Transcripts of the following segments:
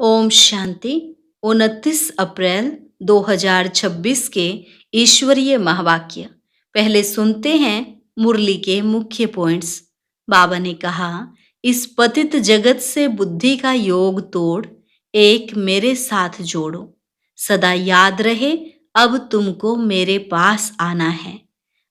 ओम शांति। 29 अप्रैल 2026 के ईश्वरीय महावाक्य। पहले सुनते हैं मुरली के मुख्य पॉइंट्स। बाबा ने कहा, इस पतित जगत से बुद्धि का योग तोड़ एक मेरे साथ जोड़ो। सदा याद रहे अब तुमको मेरे पास आना है।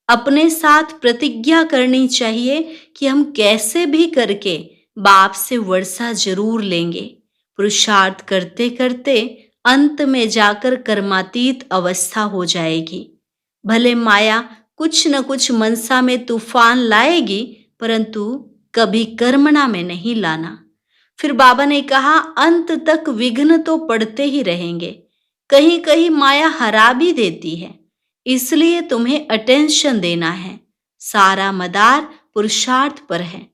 अपने साथ प्रतिज्ञा करनी चाहिए कि हम कैसे भी करके बाप से वर्षा जरूर लेंगे। पुरुषार्थ करते करते अंत में जाकर कर्मातीत अवस्था हो जाएगी। भले माया कुछ न कुछ मनसा में तूफान लाएगी, परंतु कभी कर्मणा में नहीं लाना। फिर बाबा ने कहा, अंत तक विघ्न तो पड़ते ही रहेंगे, कहीं कहीं माया हरा भी देती है, इसलिए तुम्हें अटेंशन देना है। सारा मदार पुरुषार्थ पर है।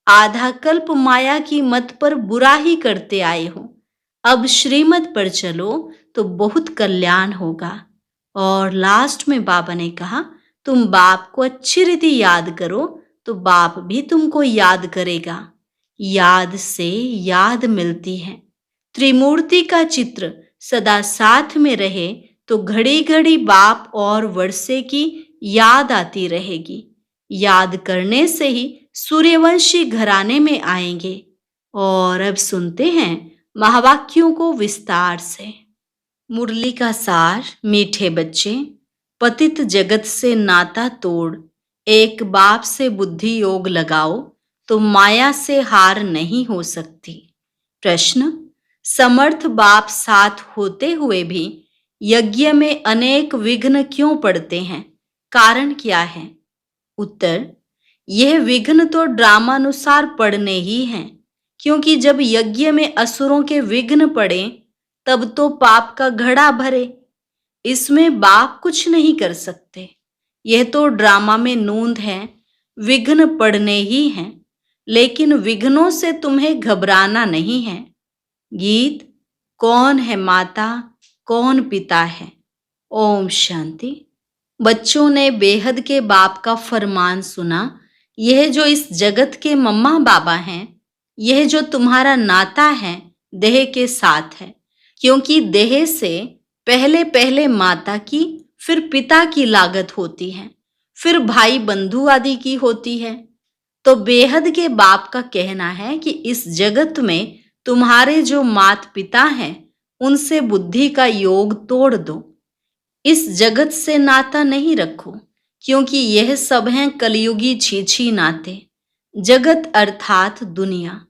आधा कल्प माया की मत पर बुरा ही करते आए हो, अब श्रीमत पर चलो तो बहुत कल्याण होगा। और लास्ट में बाबा ने कहा, तुम बाप को अच्छी रीति याद करो तो बाप भी तुमको याद करेगा। याद से याद मिलती है। त्रिमूर्ति का चित्र सदा साथ में रहे तो घड़ी घड़ी बाप और वर्षे की याद आती रहेगी। याद करने से ही सूर्यवंशी घराने में आएंगे। और अब सुनते हैं महावाक्यों को विस्तार से। मुरली का सार। मीठे बच्चे, पतित जगत से नाता तोड़ एक बाप से बुद्धि योग लगाओ तो माया से हार नहीं हो सकती। प्रश्न, समर्थ बाप साथ होते हुए भी यज्ञ में अनेक विघ्न क्यों पड़ते हैं? कारण क्या है? उत्तर, यह विघ्न तो ड्रामानुसार पड़ने ही हैं, क्योंकि जब यज्ञ में असुरों के विघ्न पड़े तब तो पाप का घड़ा भरे। इसमें बाप कुछ नहीं कर सकते। यह तो ड्रामा में नूंद है। विघ्न पड़ने ही हैं, लेकिन विघ्नों से तुम्हें घबराना नहीं है। गीत, कौन है माता कौन पिता है। ओम शांति। बच्चों ने बेहद के बाप का फरमान सुना। यह जो इस जगत के मम्मा बाबा हैं, यह जो तुम्हारा नाता है देह के साथ है, क्योंकि देह से पहले पहले माता की, फिर पिता की लागत होती है, फिर भाई बंधु आदि की होती है। तो बेहद के बाप का कहना है कि इस जगत में तुम्हारे जो माता पिता हैं उनसे बुद्धि का योग तोड़ दो। इस जगत से नाता नहीं रखो, क्योंकि यह सब हैं कलयुगी छीछी नाते। जगत अर्थात दुनिया।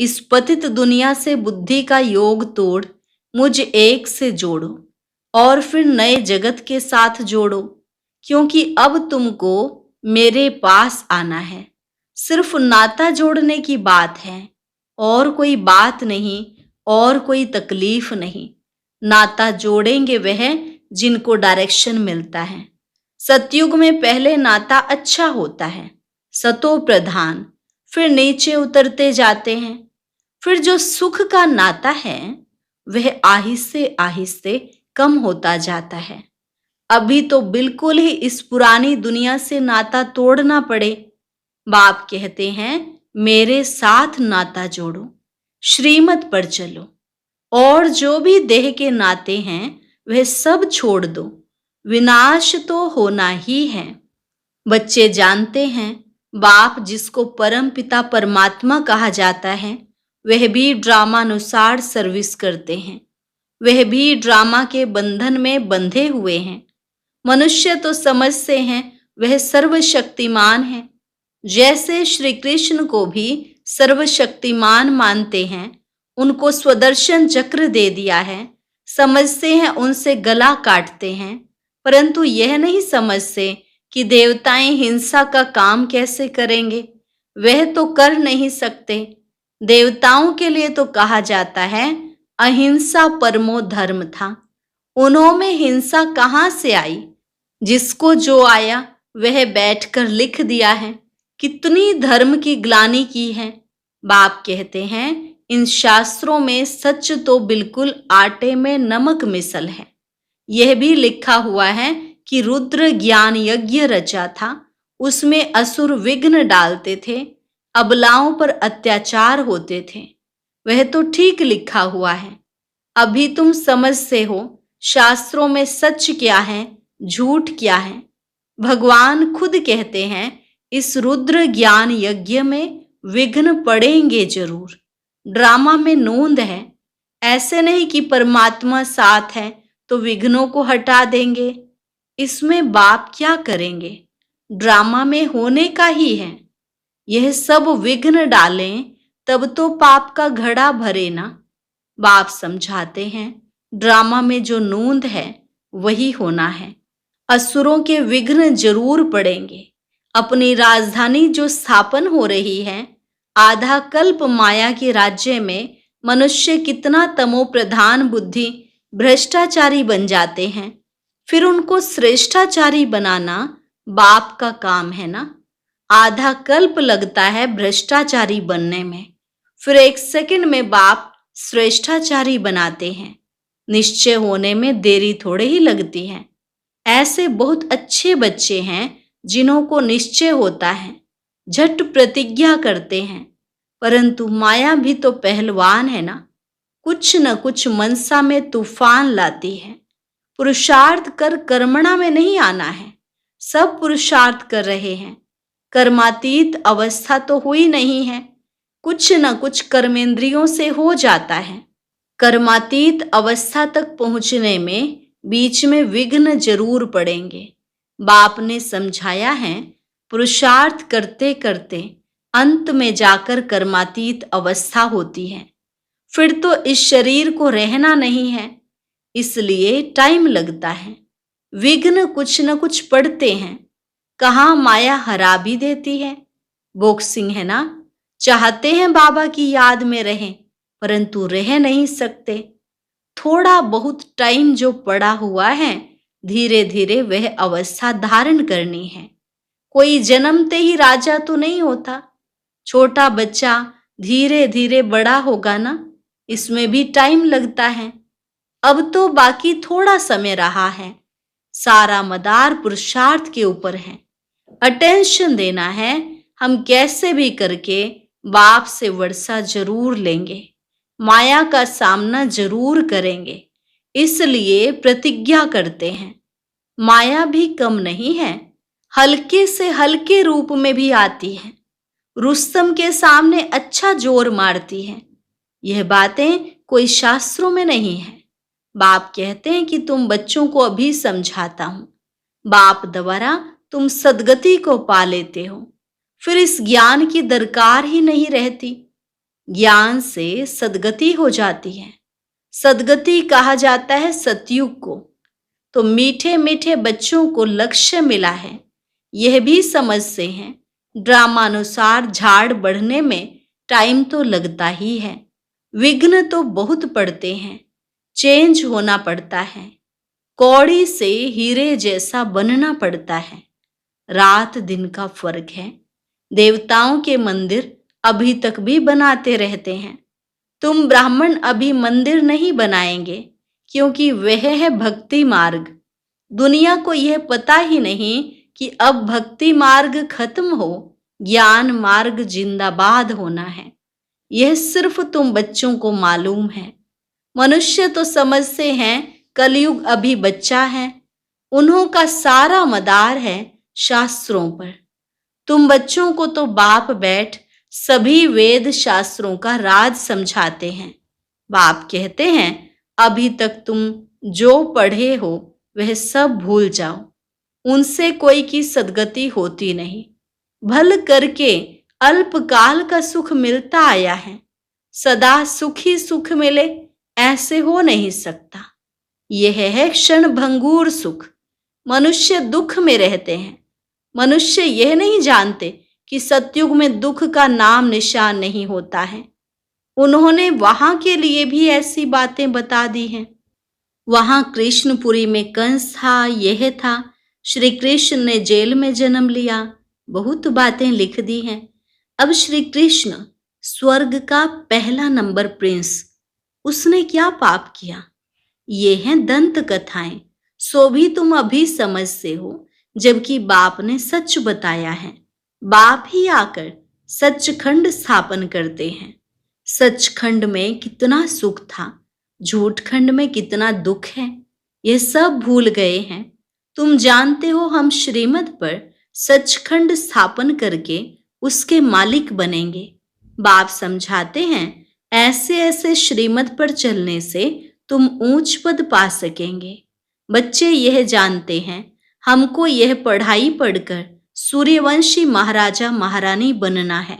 इस पतित दुनिया से बुद्धि का योग तोड़ मुझ एक से जोड़ो और फिर नए जगत के साथ जोड़ो, क्योंकि अब तुमको मेरे पास आना है। सिर्फ नाता जोड़ने की बात है, और कोई बात नहीं, और कोई तकलीफ नहीं। नाता जोड़ेंगे वह जिनको डायरेक्शन मिलता है। सतयुग में पहले नाता अच्छा होता है, सतो प्रधान, फिर नीचे उतरते जाते हैं। फिर जो सुख का नाता है वह आहिस्ते आहिस्ते कम होता जाता है। अभी तो बिल्कुल ही इस पुरानी दुनिया से नाता तोड़ना पड़े। बाप कहते हैं, मेरे साथ नाता जोड़ो, श्रीमत पर चलो, और जो भी देह के नाते हैं वह सब छोड़ दो। विनाश तो होना ही है। बच्चे जानते हैं, बाप जिसको परम पिता परमात्मा कहा जाता है, वह भी ड्रामानुसार सर्विस करते हैं। वह भी ड्रामा के बंधन में बंधे हुए हैं। मनुष्य तो समझते हैं वह सर्वशक्तिमान है। जैसे श्री कृष्ण को भी सर्वशक्तिमान मानते हैं, उनको स्वदर्शन चक्र दे दिया है, समझते हैं उनसे गला काटते हैं, परंतु यह नहीं समझते कि देवताएं हिंसा का काम कैसे करेंगे। वह तो कर नहीं सकते। देवताओं के लिए तो कहा जाता है अहिंसा परमो धर्म था। उन्होंने हिंसा कहाँ से आई? जिसको जो आया वह बैठकर लिख दिया है। कितनी धर्म की ग्लानि की है। बाप कहते हैं, इन शास्त्रों में सच तो बिल्कुल आटे में नमक मिसल है। यह भी लिखा हुआ है कि रुद्र ज्ञान यज्ञ रचा था, उसमें असुर विघ्न डालते थे, अबलाओं पर अत्याचार होते थे। वह तो ठीक लिखा हुआ है, अभी तुम समझते हो शास्त्रों में सच क्या है, झूठ क्या है। भगवान खुद कहते हैं इस रुद्र ज्ञान यज्ञ में विघ्न पड़ेंगे जरूर। ड्रामा में नोंद है, ऐसे नहीं कि परमात्मा साथ है तो विघ्नों को हटा देंगे। इसमें बाप क्या करेंगे, ड्रामा में होने का ही है। यह सब विघ्न डालें तब तो पाप का घड़ा भरे ना। बाप समझाते हैं ड्रामा में जो नोंद है वही होना है। असुरों के विघ्न जरूर पड़ेंगे। अपनी राजधानी जो स्थापन हो रही है, आधा कल्प माया के राज्य में मनुष्य कितना तमो प्रधान बुद्धि भ्रष्टाचारी बन जाते हैं, फिर उनको श्रेष्ठाचारी बनाना बाप का काम है ना। आधा कल्प लगता है भ्रष्टाचारी बनने में, फिर 1 सेकंड में बाप श्रेष्ठाचारी बनाते हैं। निश्चय होने में देरी थोड़े ही लगती है। ऐसे बहुत अच्छे बच्चे हैं जिन्हों को निश्चय होता है, झट प्रतिज्ञा करते हैं, परंतु माया भी तो पहलवान है ना, कुछ न कुछ मनसा में तूफान लाती है। पुरुषार्थ कर कर्मणा में नहीं आना है। सब पुरुषार्थ कर रहे हैं, कर्मातीत अवस्था तो हुई नहीं है। कुछ न कुछ कर्मेंद्रियों से हो जाता है। कर्मातीत अवस्था तक पहुंचने में बीच में विघ्न जरूर पड़ेंगे। बाप ने समझाया है पुरुषार्थ करते करते अंत में जाकर कर्मातीत अवस्था होती है। फिर तो इस शरीर को रहना नहीं है, इसलिए टाइम लगता है। विघ्न कुछ न कुछ पड़ते हैं। कहाँ माया हरा भी देती है। बॉक्सिंग है ना, चाहते हैं बाबा की याद में रहें, परंतु रह नहीं सकते। थोड़ा बहुत टाइम जो पड़ा हुआ है, धीरे धीरे वह अवस्था धारण करनी है। कोई जन्मते ही राजा तो नहीं होता। छोटा बच्चा धीरे धीरे बड़ा होगा ना, इसमें भी टाइम लगता है। अब तो बाकी थोड़ा समय रहा है। सारा मदार पुरुषार्थ के ऊपर है। अटेंशन देना है। हम कैसे भी करके बाप से वर्षा जरूर लेंगे, माया का सामना जरूर करेंगे। इसलिए प्रतिज्ञा करते हैं। माया भी कम नहीं है, हल्के से हल्के रूप में भी आती है। रुस्तम के सामने अच्छा जोर मारती है। यह बातें कोई शास्त्रों में नहीं है। बाप कहते हैं कि तुम बच्चों को अभी समझाता हूं। बाप द्वारा तुम सदगति को पा लेते हो, फिर इस ज्ञान की दरकार ही नहीं रहती। ज्ञान से सदगति हो जाती है। सदगति कहा जाता है सतयुग को। तो मीठे मीठे बच्चों को लक्ष्य मिला है, यह भी समझते हैं। ड्रामानुसार झाड़ बढ़ने में टाइम तो लगता ही है। विघ्न तो बहुत पड़ते हैं, चेंज होना पड़ता है। कौड़ी से हीरे जैसा बनना पड़ता है। रात दिन का फर्क है। देवताओं के मंदिर अभी तक भी बनाते रहते हैं। तुम ब्राह्मण अभी मंदिर नहीं बनाएंगे, क्योंकि वह है भक्ति मार्ग। दुनिया को यह पता ही नहीं कि अब भक्ति मार्ग खत्म हो, ज्ञान मार्ग जिंदाबाद होना है। यह सिर्फ तुम बच्चों को मालूम है। मनुष्य तो समझते हैं कलयुग अभी बच्चा है। उन्हों का सारा मदार है शास्त्रों पर। तुम बच्चों को तो बाप बैठ सभी वेद शास्त्रों का राज समझाते हैं। बाप कहते हैं अभी तक तुम जो पढ़े हो वह सब भूल जाओ। उनसे कोई की सदगति होती नहीं। भल करके अल्पकाल का सुख मिलता आया है। सदा सुख ही सुख मिले ऐसे हो नहीं सकता। यह है क्षण भंगुर सुख। मनुष्य दुख में रहते हैं। मनुष्य यह नहीं जानते कि सतयुग में दुख का नाम निशान नहीं होता है। उन्होंने वहां के लिए भी ऐसी बातें बता दी हैं। वहां कृष्णपुरी में कंस था, यह था, श्री कृष्ण ने जेल में जन्म लिया, बहुत बातें लिख दी हैं। अब श्री कृष्ण स्वर्ग का पहला नंबर प्रिंस, उसने क्या पाप किया? ये हैं दंत कथाएं। सो भी तुम अभी समझते हो, जबकि बाप ने सच बताया है। बाप ही आकर सचखंड स्थापन करते हैं। सचखंड में कितना सुख था झूठखंड में कितना दुख है, यह सब भूल गए हैं। तुम जानते हो हम श्रीमत पर सचखंड स्थापन करके उसके मालिक बनेंगे। बाप समझाते हैं, ऐसे ऐसे श्रीमत पर चलने से तुम ऊंच पद पा सकेंगे। बच्चे यह जानते हैं, हमको यह पढ़ाई पढ़कर सूर्यवंशी महाराजा महारानी बनना है।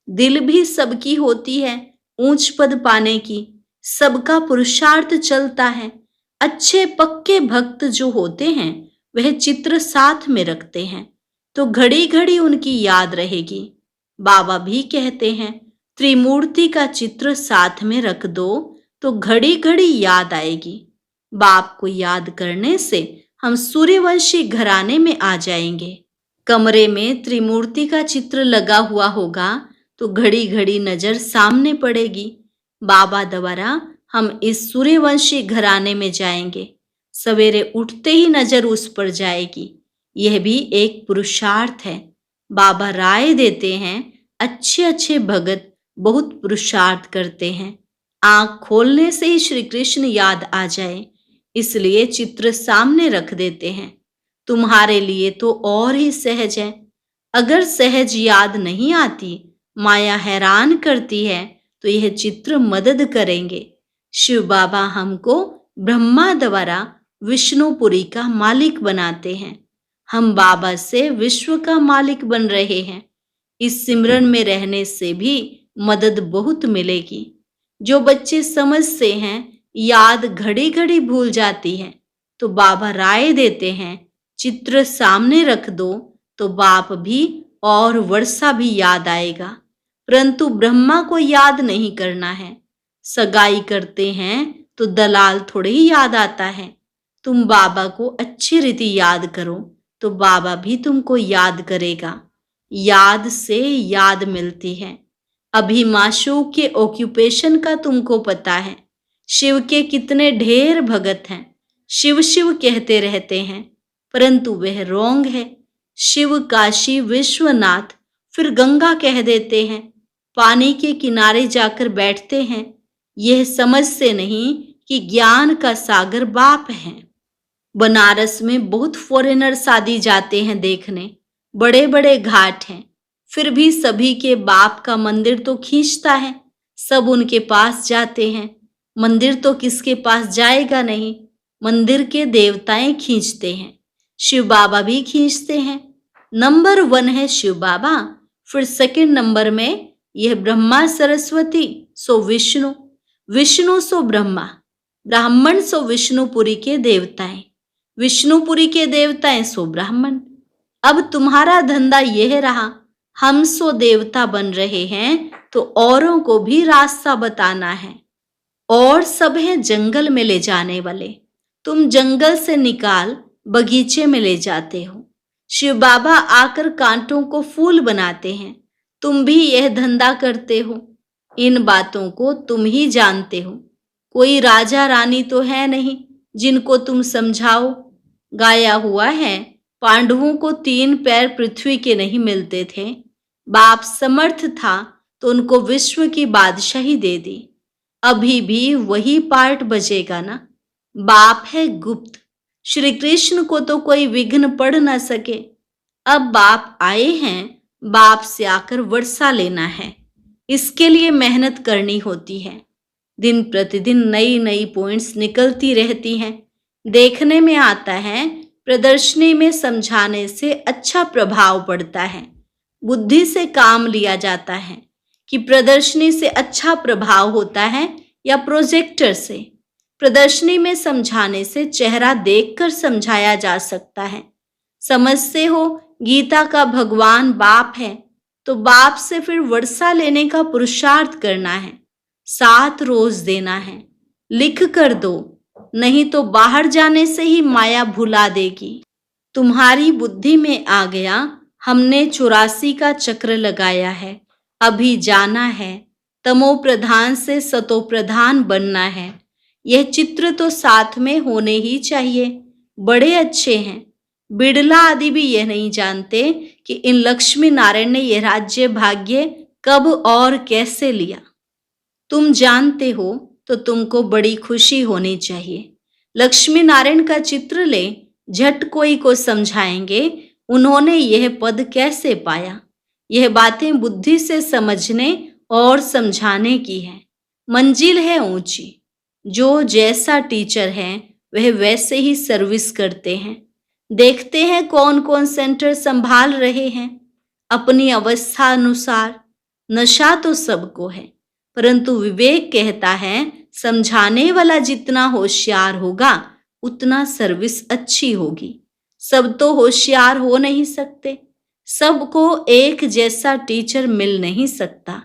दिल भी सबकी होती है ऊंच पद पाने की, सबका पुरुषार्थ चलता है। अच्छे पक्के भक्त जो होते हैं वह चित्र साथ में रखते हैं तो घड़ी घड़ी उनकी याद रहेगी। बाबा भी कहते हैं, त्रिमूर्ति का चित्र साथ में रख दो तो घड़ी घड़ी याद आएगी। बाप को याद करने से हम सूर्यवंशी घराने में आ जाएंगे। कमरे में त्रिमूर्ति का चित्र लगा हुआ होगा तो घड़ी घड़ी नजर सामने पड़ेगी। बाबा द्वारा हम इस सूर्यवंशी घराने में जाएंगे। सवेरे उठते ही नजर उस पर जाएगी। यह भी एक पुरुषार्थ है। बाबा राय देते हैं, अच्छे अच्छे भगत बहुत पुरुषार्थ करते हैं। आंख खोलने से ही श्री कृष्ण याद आ जाए, इसलिए चित्र सामने रख देते हैं। तुम्हारे लिए तो और ही सहज है। अगर सहज याद नहीं आती, माया हैरान करती है, तो यह चित्र मदद करेंगे। शिव बाबा हमको ब्रह्मा द्वारा विष्णुपुरी का मालिक बनाते हैं। हम बाबा से विश्व का मालिक बन रहे हैं। इस सिमरन में रहने से भी मदद बहुत मिलेगी। जो बच्चे समझते हैं याद घड़ी घड़ी भूल जाती है, तो बाबा राय देते हैं, चित्र सामने रख दो तो बाप भी और वर्षा भी याद आएगा। परंतु ब्रह्मा को याद नहीं करना है। सगाई करते हैं तो दलाल थोड़े ही याद आता है। तुम बाबा को अच्छी रीति याद करो तो बाबा भी तुमको याद करेगा। याद से याद मिलती है। अभी माशूक के ऑक्यूपेशन का तुमको पता है। शिव के कितने ढेर भगत हैं, शिव शिव कहते रहते हैं, परंतु वह रोंग है। शिव काशी विश्वनाथ फिर गंगा कह देते हैं, पानी के किनारे जाकर बैठते हैं। यह समझते नहीं कि ज्ञान का सागर बाप है। बनारस में बहुत फॉरेनर शादी जाते हैं देखने, बड़े बड़े घाट हैं, फिर भी सभी के बाप का मंदिर तो खींचता है। सब उनके पास जाते हैं। मंदिर तो किसके पास जाएगा नहीं, मंदिर के देवताएं खींचते हैं। शिव बाबा भी खींचते हैं। नंबर 1 है शिव बाबा, फिर सेकंड नंबर में यह ब्रह्मा सरस्वती सो विष्णु, विष्णु सो ब्रह्मा, ब्राह्मण सो विष्णुपुरी के देवताएं, विष्णुपुरी के देवताएं सो ब्राह्मण। अब तुम्हारा धंधा यह रहा, हम सो देवता बन रहे हैं तो औरों को भी रास्ता बताना है। और सब हैं जंगल में ले जाने वाले। तुम जंगल से निकाल बगीचे में ले जाते हो। शिव बाबा आकर कांटों को फूल बनाते हैं। तुम भी यह धंधा करते हो। इन बातों को तुम ही जानते हो। कोई राजा रानी तो है नहीं जिनको तुम समझाओ। गाया हुआ है, पांडवों को 3 पैर पृथ्वी के नहीं मिलते थे। बाप समर्थ था तो उनको विश्व की बादशाही दे दी। अभी भी वही पार्ट बजेगा ना। बाप है गुप्त, श्री कृष्ण को तो कोई विघ्न पड़ न सके। अब बाप आए हैं, बाप से आकर वर्षा लेना है। इसके लिए मेहनत करनी होती है। दिन प्रतिदिन नई नई पॉइंट्स निकलती रहती हैं। देखने में आता है प्रदर्शनी में समझाने से अच्छा प्रभाव पड़ता है। बुद्धि से काम लिया जाता है कि प्रदर्शनी से अच्छा प्रभाव होता है या प्रोजेक्टर से। प्रदर्शनी में समझाने से चेहरा देखकर समझाया जा सकता है। समझते हो गीता का भगवान बाप है तो बाप से फिर वर्षा लेने का पुरुषार्थ करना है। 7 रोज देना है। लिख कर दो, नहीं तो बाहर जाने से ही माया भुला देगी। तुम्हारी बुद्धि में आ गया, हमने 84 का चक्र लगाया है। अभी जाना है, तमो प्रधान से सतो प्रधान बनना है। यह चित्र तो साथ में होने ही चाहिए। बड़े अच्छे हैं। बिड़ला आदि भी यह नहीं जानते कि इन लक्ष्मी नारायण ने यह राज्य भाग्य कब और कैसे लिया। तुम जानते हो तो तुमको बड़ी खुशी होनी चाहिए। लक्ष्मी नारायण का चित्र ले, झट कोई को समझाएंगे उन्होंने यह पद कैसे पाया। यह बातें बुद्धि से समझने और समझाने की है। मंजिल है ऊंची। जो जैसा टीचर है वह वैसे ही सर्विस करते हैं। देखते हैं कौन कौन सेंटर संभाल रहे हैं। अपनी अवस्था अनुसार नशा तो सबको है, परंतु विवेक कहता है समझाने वाला जितना होशियार होगा उतना सर्विस अच्छी होगी। सब तो होशियार हो नहीं सकते, सबको एक जैसा टीचर मिल नहीं सकता।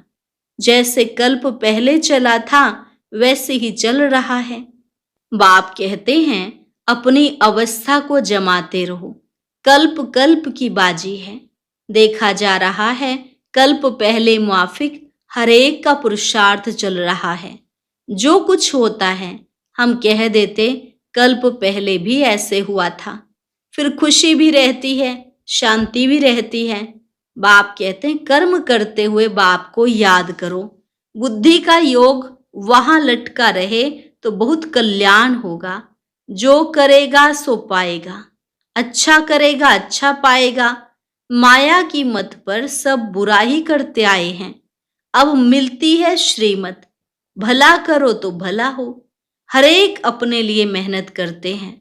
जैसे कल्प पहले चला था वैसे ही चल रहा है। बाप कहते हैं अपनी अवस्था को जमाते रहो, कल्प कल्प की बाजी है। देखा जा रहा है कल्प पहले मुआफिक हर एक का पुरुषार्थ चल रहा है। जो कुछ होता है हम कह देते कल्प पहले भी ऐसे हुआ था। फिर खुशी भी रहती है, शांति भी रहती है। बाप कहते हैं कर्म करते हुए बाप को याद करो। बुद्धि का योग वहां लटका रहे तो बहुत कल्याण होगा। जो करेगा सो पाएगा, अच्छा करेगा अच्छा पाएगा। माया की मत पर सब बुरा ही करते आए हैं। अब मिलती है श्रीमत, भला करो तो भला हो। हर एक अपने लिए मेहनत करते हैं।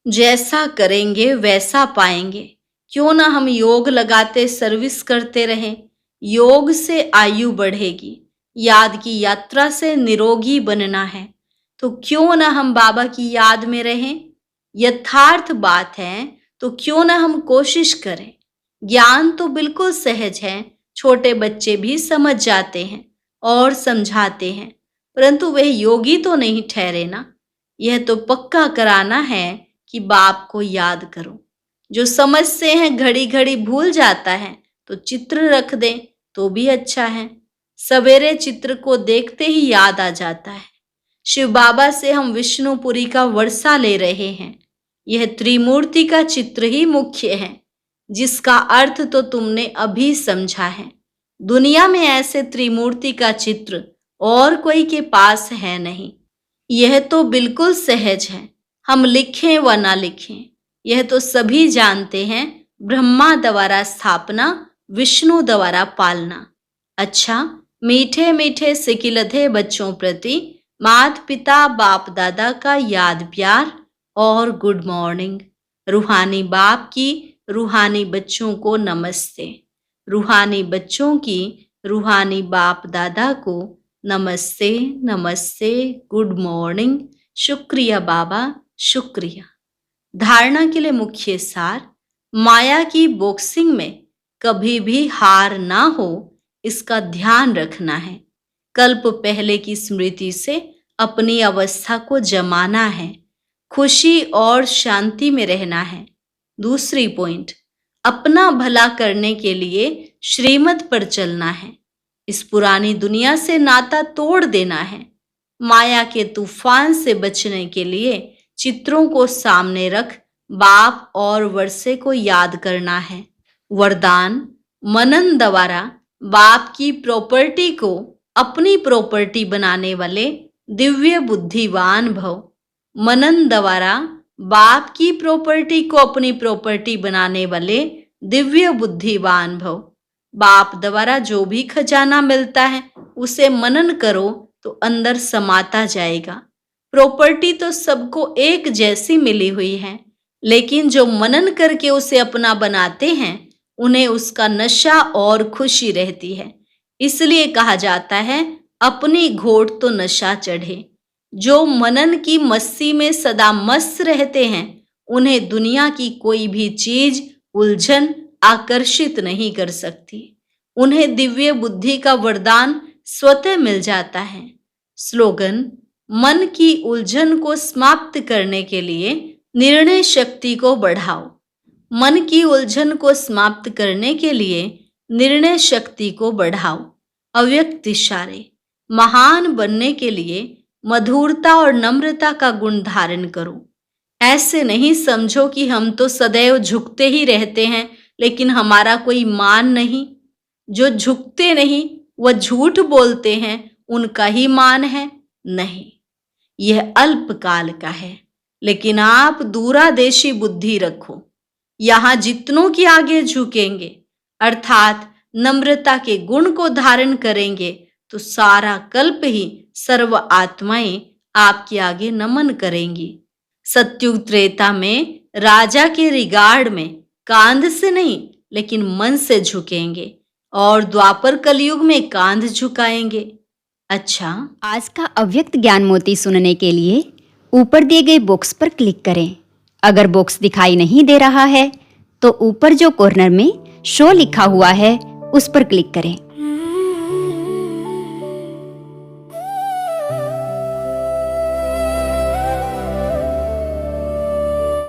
जैसा करेंगे वैसा पाएंगे। क्यों ना हम योग लगाते सर्विस करते रहें। योग से आयु बढ़ेगी, याद की यात्रा से निरोगी बनना है। तो क्यों ना हम बाबा की याद में रहें। यथार्थ बात है तो क्यों ना हम कोशिश करें। ज्ञान तो बिल्कुल सहज है, छोटे बच्चे भी समझ जाते हैं और समझाते हैं, परंतु वह योगी तो नहीं ठहरे ना। यह तो पक्का कराना है कि बाप को याद करो। जो समझते हैं घड़ी घड़ी भूल जाता है तो चित्र रख दें तो भी अच्छा है। सवेरे चित्र को देखते ही याद आ जाता है। शिव बाबा से हम विष्णुपुरी का वर्षा ले रहे हैं। यह त्रिमूर्ति का चित्र ही मुख्य है, जिसका अर्थ तो तुमने अभी समझा है। दुनिया में ऐसे त्रिमूर्ति का चित्र और कोई के पास है नहीं। यह तो बिल्कुल सहज है, हम लिखें व ना लिखें। यह तो सभी जानते हैं, ब्रह्मा द्वारा स्थापना, विष्णु द्वारा पालना। अच्छा, मीठे मीठे सिकिलधे बच्चों प्रति माता पिता बाप दादा का याद प्यार और गुड मॉर्निंग। रूहानी बाप की रूहानी बच्चों को नमस्ते। रूहानी बच्चों की रूहानी बाप दादा को नमस्ते नमस्ते, गुड मॉर्निंग। शुक्रिया बाबा, शुक्रिया। धारणा के लिए मुख्य सार, माया की बॉक्सिंग में कभी भी हार ना हो इसका ध्यान रखना है। कल्प पहले की स्मृति से अपनी अवस्था को जमाना है। खुशी और शांति में रहना है। दूसरी पॉइंट, अपना भला करने के लिए श्रीमत पर चलना है। इस पुरानी दुनिया से नाता तोड़ देना है। माया के तूफान से बचने के लिए चित्रों को सामने रख बाप और वर्षे को याद करना है। वरदान, मनन द्वारा बाप की प्रॉपर्टी को अपनी प्रॉपर्टी बनाने वाले दिव्य बुद्धिवान भव। मनन द्वारा बाप की प्रॉपर्टी को अपनी प्रॉपर्टी बनाने वाले दिव्य बुद्धिवान भव। बाप द्वारा जो भी खजाना मिलता है उसे मनन करो तो अंदर समाता जाएगा। प्रॉपर्टी तो सबको एक जैसी मिली हुई है, लेकिन जो मनन करके उसे अपना बनाते हैं उन्हें उसका नशा और खुशी रहती है। इसलिए कहा जाता है अपनी घोट तो नशा चढ़े। जो मनन की मस्ती में सदा मस्त रहते हैं उन्हें दुनिया की कोई भी चीज उलझन आकर्षित नहीं कर सकती। उन्हें दिव्य बुद्धि का वरदान स्वतः मिल जाता है। स्लोगन, मन की उलझन को समाप्त करने के लिए निर्णय शक्ति को बढ़ाओ। मन की उलझन को समाप्त करने के लिए निर्णय शक्ति को बढ़ाओ। अव्यक्त इशारे, महान बनने के लिए मधुरता और नम्रता का गुण धारण करो। ऐसे नहीं समझो कि हम तो सदैव झुकते ही रहते हैं लेकिन हमारा कोई मान नहीं। जो झुकते नहीं वह झूठ बोलते हैं, उनका ही मान है। नहीं, यह अल्पकाल का है, लेकिन आप दूरादेशी बुद्धि रखो। यहाँ जितनों के आगे झुकेंगे अर्थात नम्रता के गुण को धारण करेंगे तो सारा कल्प ही सर्व आत्माएं आपके आगे नमन करेंगी। सत्युग त्रेता में राजा के रिगार्ड में कांध से नहीं लेकिन मन से झुकेंगे और द्वापर कलयुग में कांध झुकाएंगे। अच्छा, आज का अव्यक्त ज्ञान मोती सुनने के लिए ऊपर दिए गए बॉक्स पर क्लिक करें। अगर बॉक्स दिखाई नहीं दे रहा है तो ऊपर जो कॉर्नर में शो लिखा हुआ है उस पर क्लिक करें।